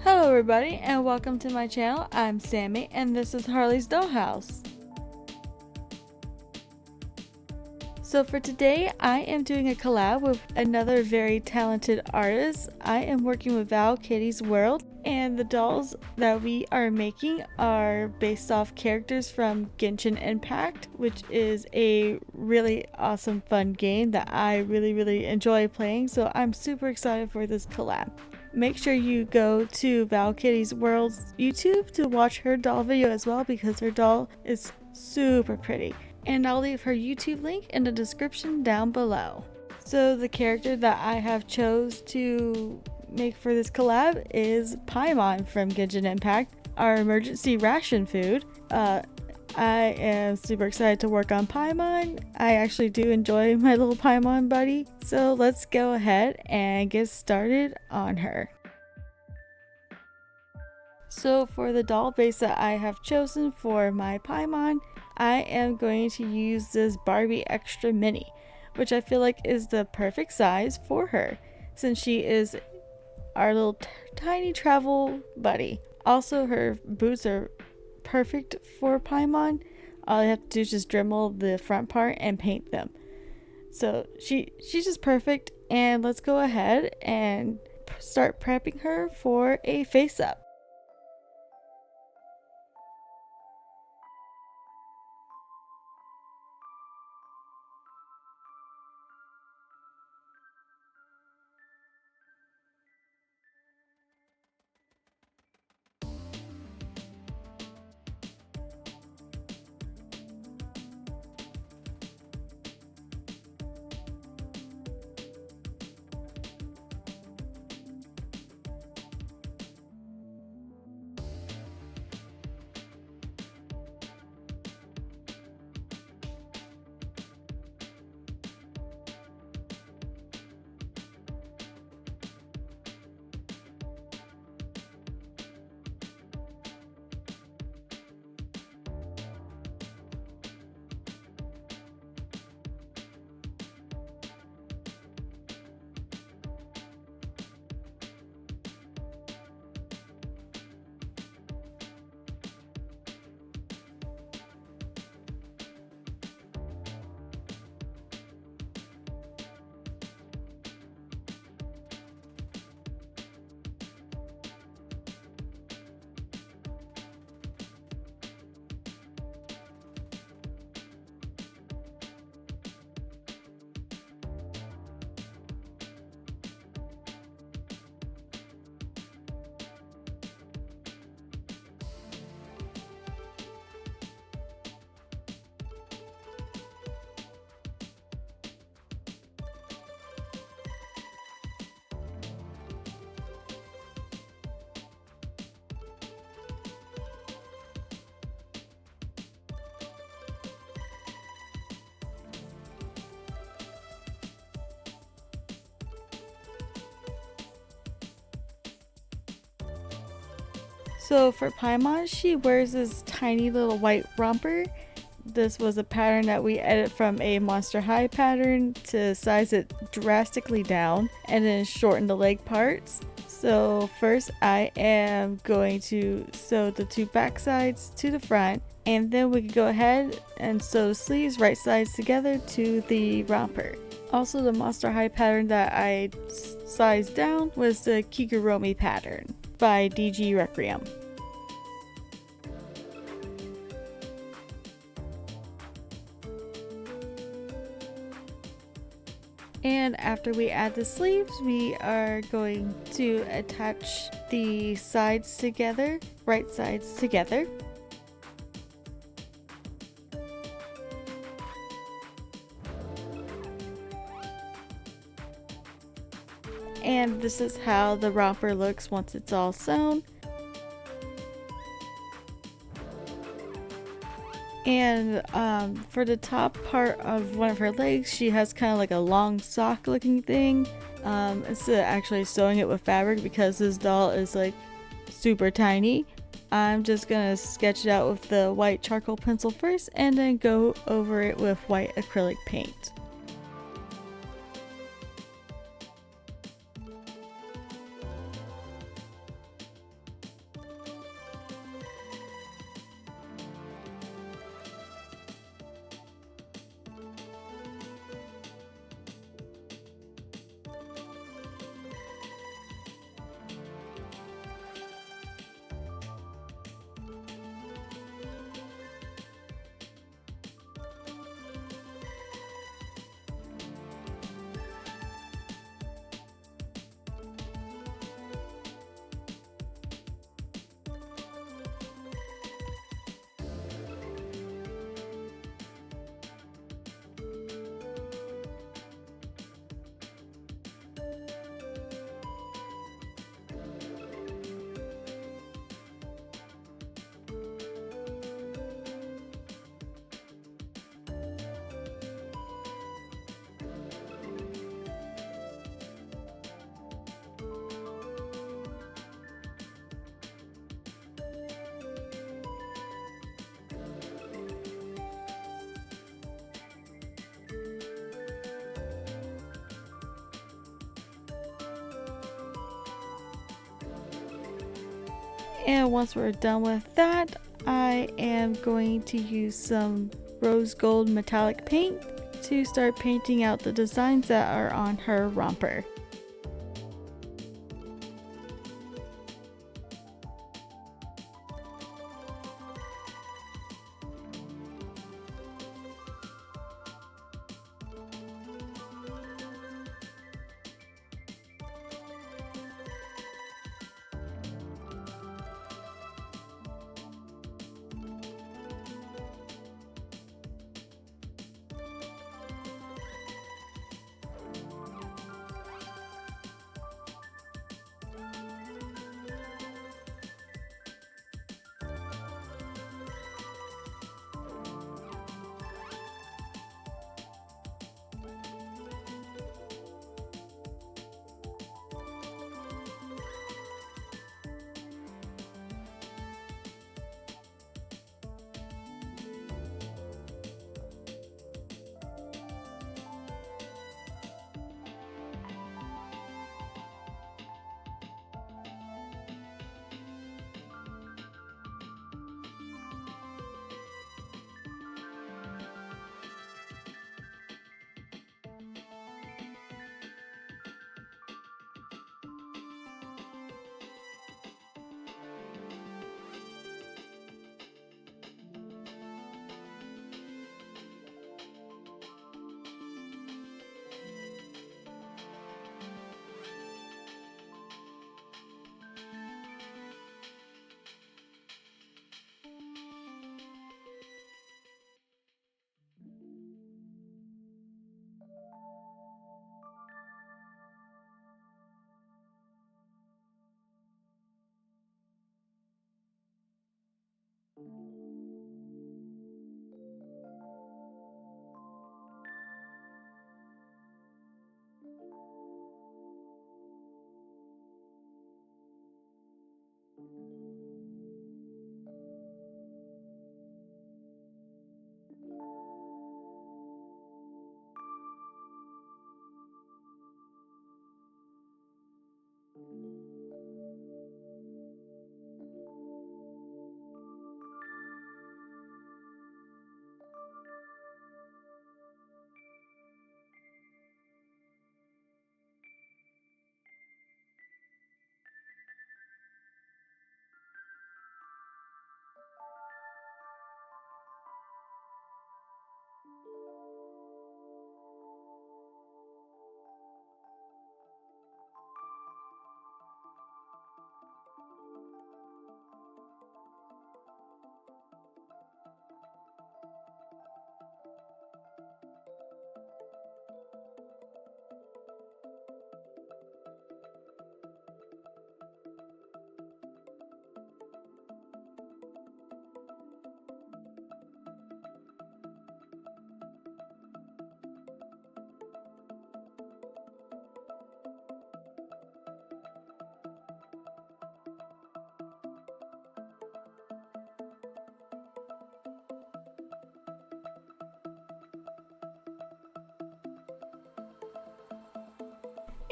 Hello everybody and welcome to my channel. I'm Sammy and this is Harley's Dollhouse. So for today I am doing a collab with another very talented artist. I am working with Val Kitty's World and the dolls that we are making are based off characters from Genshin Impact, which is a really awesome fun game that I really enjoy playing, so I'm super excited for this collab. Make sure you go to Val Kitty's World's YouTube to watch her doll video as well because her doll is super pretty. And I'll leave her YouTube link in the description down below. So the character that I have chose to make for this collab is Paimon from Genshin Impact, our emergency ration food. I am super excited to work on Paimon. I actually do enjoy my little Paimon buddy. So let's go ahead and get started on her. So for the doll base that I have chosen for my Paimon, I am going to use this Barbie Extra Mini, which I feel like is the perfect size for her since she is our little tiny travel buddy. Also, her boots are perfect for Paimon. All I have to do is just Dremel the front part and paint them. So she's just perfect, and let's go ahead and start prepping her for a face up. So for Paimon, she wears this tiny little white romper. This was a pattern that we edited from a Monster High pattern to size it drastically down and then shorten the leg parts. So first I am going to sew the two back sides to the front, and then we can go ahead and sew the sleeves right sides together to the romper. Also, the Monster High pattern that I sized down was the Kigurumi pattern by DG Requiem. And after we add the sleeves, we are going to attach the sides together, right sides together. And this is how the romper looks once it's all sewn. And for the top part of one of her legs, she has kind of like a long sock looking thing. Instead of actually sewing it with fabric because this doll is like super tiny, I'm just gonna sketch it out with the white charcoal pencil first and then go over it with white acrylic paint. And once we're done with that, I am going to use some rose gold metallic paint to start painting out the designs that are on her romper.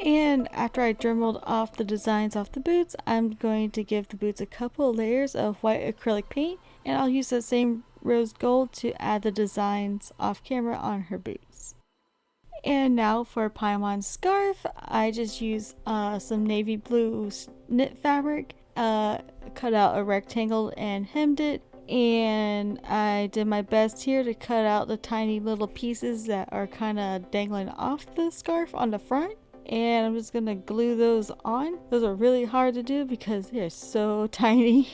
And after I dremeled off the designs off the boots, I'm going to give the boots a couple layers of white acrylic paint, and I'll use the same rose gold to add the designs off camera on her boots. And now for Paimon's scarf, I just used some navy blue knit fabric, cut out a rectangle and hemmed it, and I did my best here to cut out the tiny little pieces that are kind of dangling off the scarf on the front. And I'm just gonna glue those on. Those are really hard to do because they're so tiny.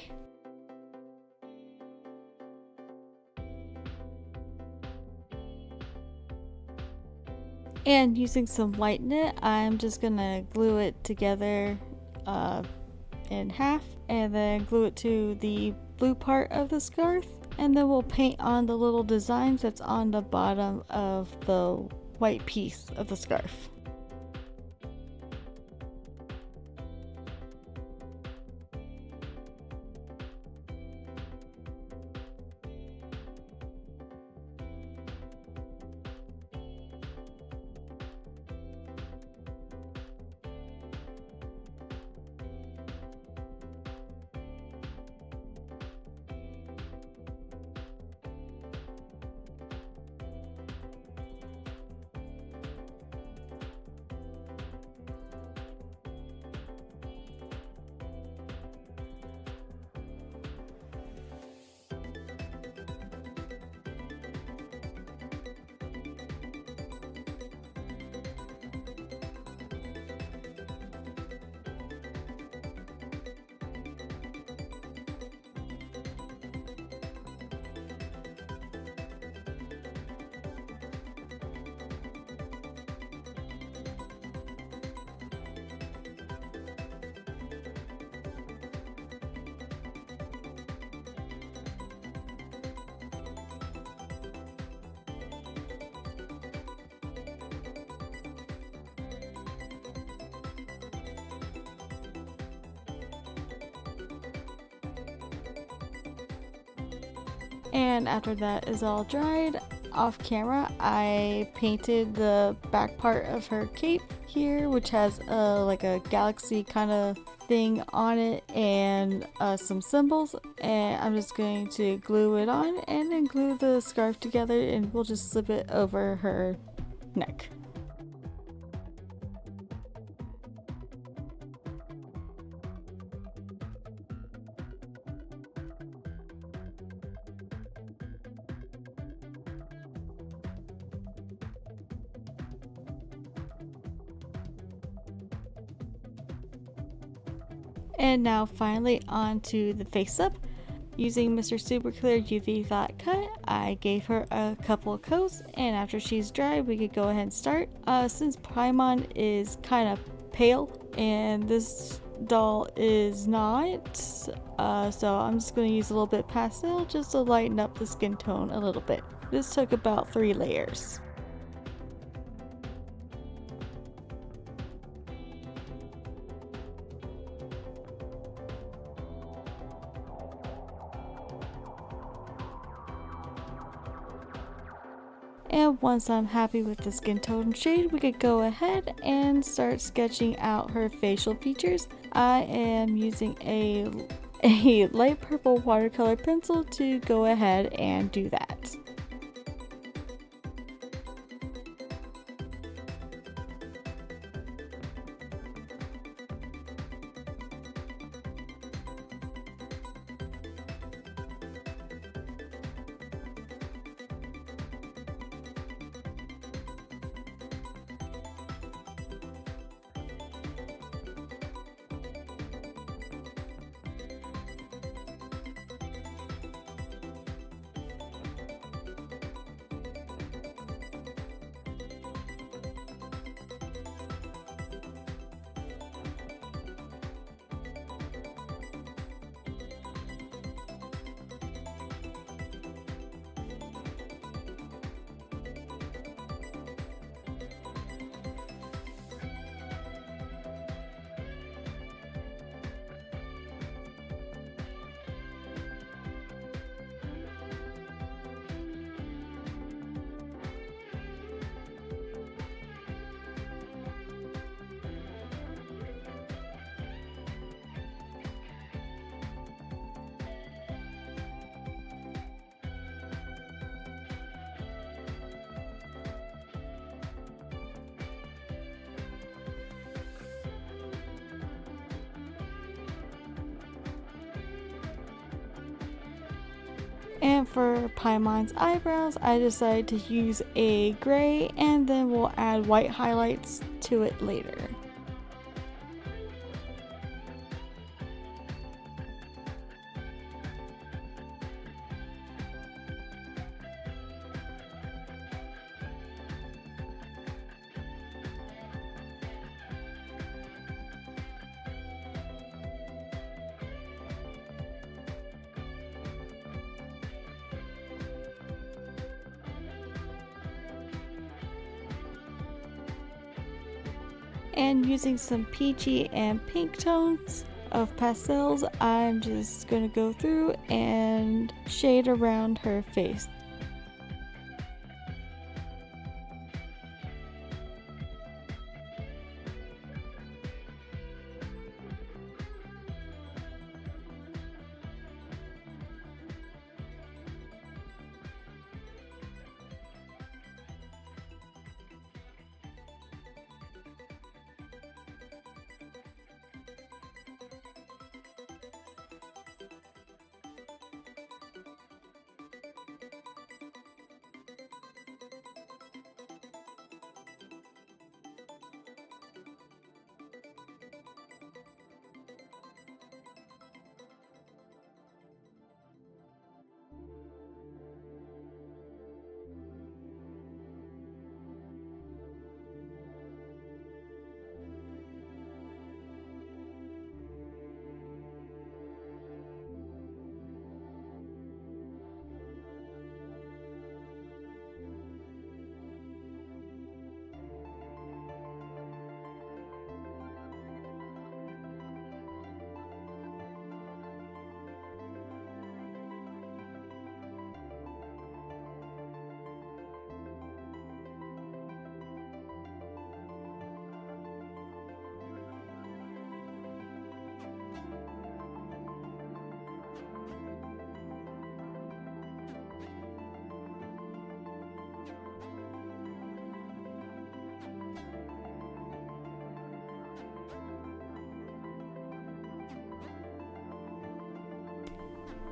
And using some white knit, I'm just gonna glue it together in half and then glue it to the blue part of the scarf, and then we'll paint on the little designs that's on the bottom of the white piece of the scarf. And after that is all dried, off camera, I painted the back part of her cape here, which has like a galaxy kind of thing on it and some symbols. And I'm just going to glue it on and then glue the scarf together, and we'll just slip it over her neck. And now finally onto the face up. Using Mr. Super Clear UV Flat Cut, I gave her a couple of coats, and after she's dry, we could go ahead and start. Since Paimon is kind of pale and this doll is not, so I'm just going to use a little bit pastel just to lighten up the skin tone a little bit. This took about 3 layers. And once I'm happy with the skin tone shade, we could go ahead and start sketching out her facial features. I am using a light purple watercolor pencil to go ahead and do that. And for Paimon's eyebrows, I decided to use a gray, and then we'll add white highlights to it later. And using some peachy and pink tones of pastels, I'm just going to go through and shade around her face.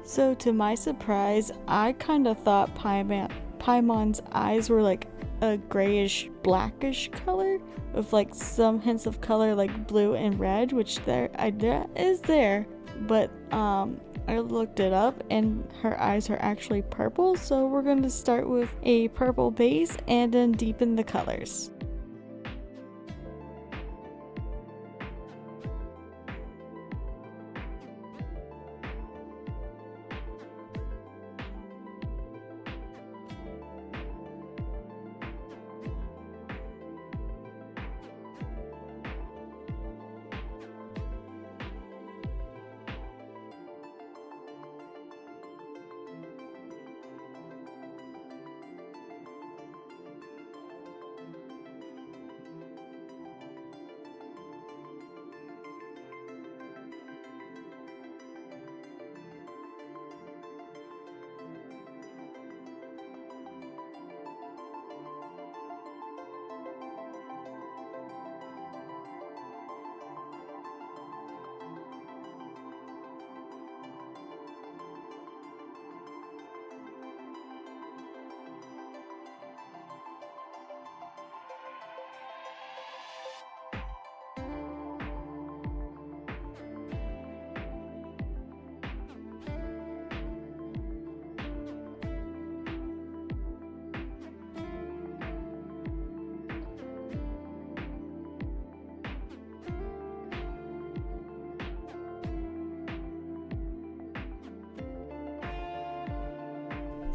So to my surprise, I kind of thought Paimon's eyes were like a grayish blackish color with like some hints of color like blue and red, which there is there, but I looked it up and her eyes are actually purple, so we're going to start with a purple base and then deepen the colors.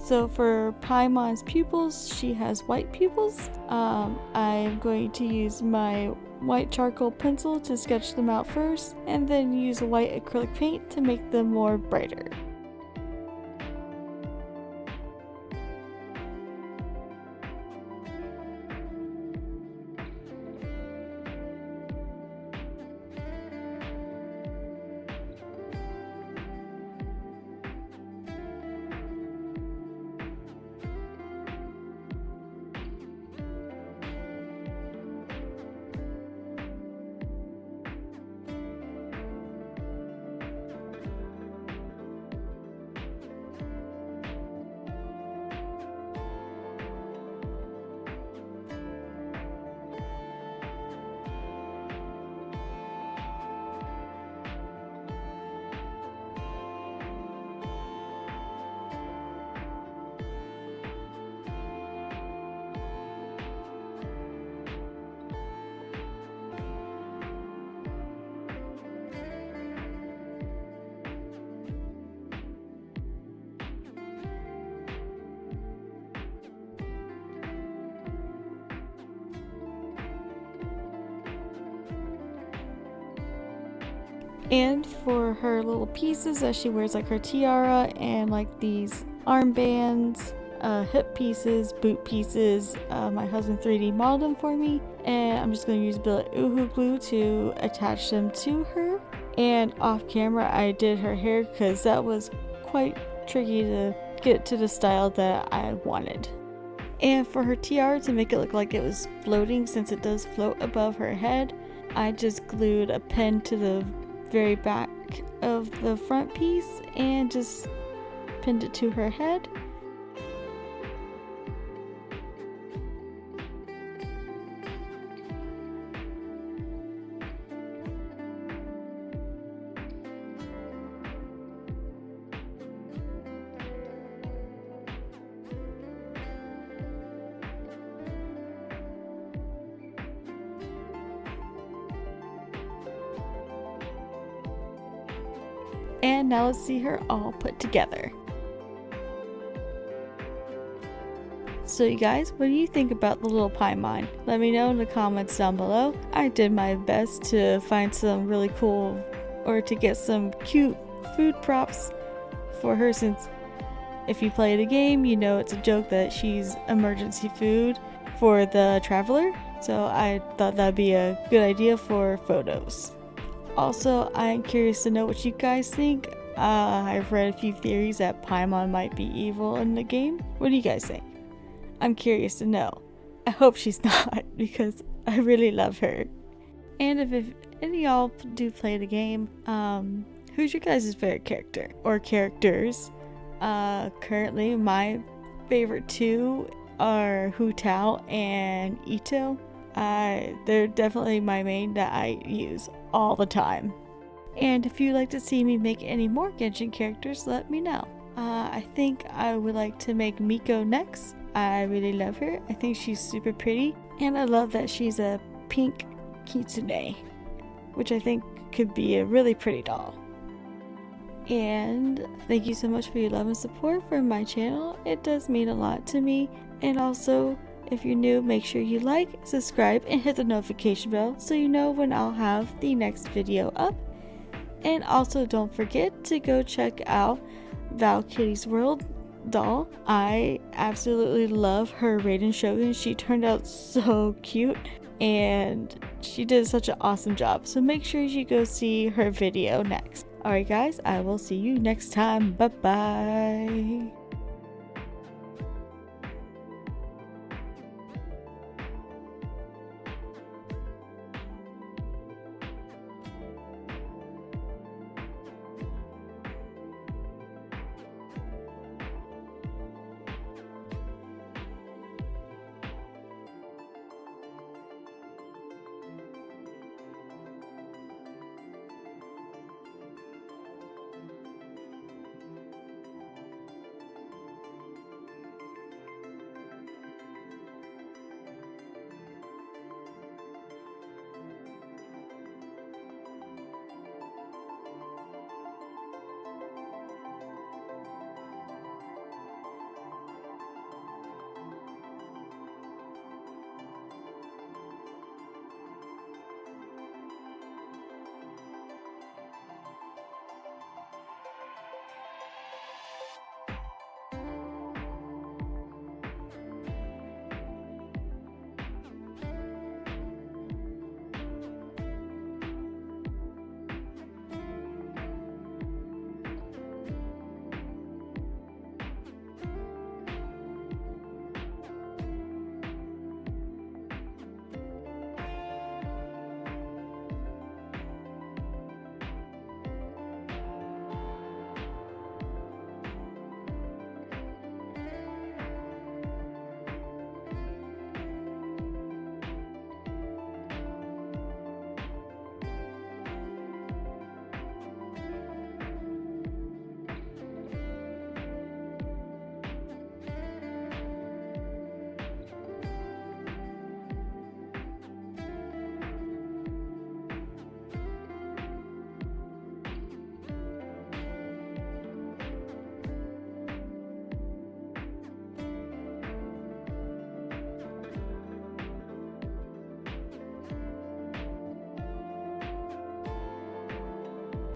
So for Paimon's pupils, she has white pupils. I'm going to use my white charcoal pencil to sketch them out first, and then use white acrylic paint to make them more brighter. And for her little pieces that she wears, like her tiara and like these armbands, hip pieces, boot pieces, my husband 3D modeled them for me, and I'm just going to use a bit of Uhu glue to attach them to her. And off camera I did her hair because that was quite tricky to get to the style that I wanted. And for her tiara, to make it look like it was floating, since it does float above her head, I just glued a pin to the very back of the front piece and just pinned it to her head. And now let's see her all put together. So you guys, what do you think about the little Paimon? Let me know in the comments down below. I did my best to find some really cool, or to get some cute food props for her, since if you play the game, you know it's a joke that she's emergency food for the traveler. So I thought that'd be a good idea for photos. Also, I'm curious to know what you guys think. I've read a few theories that Paimon might be evil in the game. What do you guys think? I'm curious to know. I hope she's not, because I really love her. And if any of y'all do play the game, Who's your guys' favorite character or characters? Currently my favorite two are Hu Tao and Ito. They're definitely my main that I use all the time. And if you'd like to see me make any more Genshin characters, let me know. I think I would like to make Miko next. I really love her. I think she's super pretty. And I love that she's a pink kitsune, which I think could be a really pretty doll. And thank you so much for your love and support for my channel. It does mean a lot to me. And also, if you're new, make sure you like, subscribe, and hit the notification bell so you know when I'll have the next video up. And also don't forget to go check out Val Kitty's World doll. I absolutely love her Raiden Shogun. She turned out so cute and she did such an awesome job. So make sure you go see her video next. Alright guys, I will see you next time. Bye bye.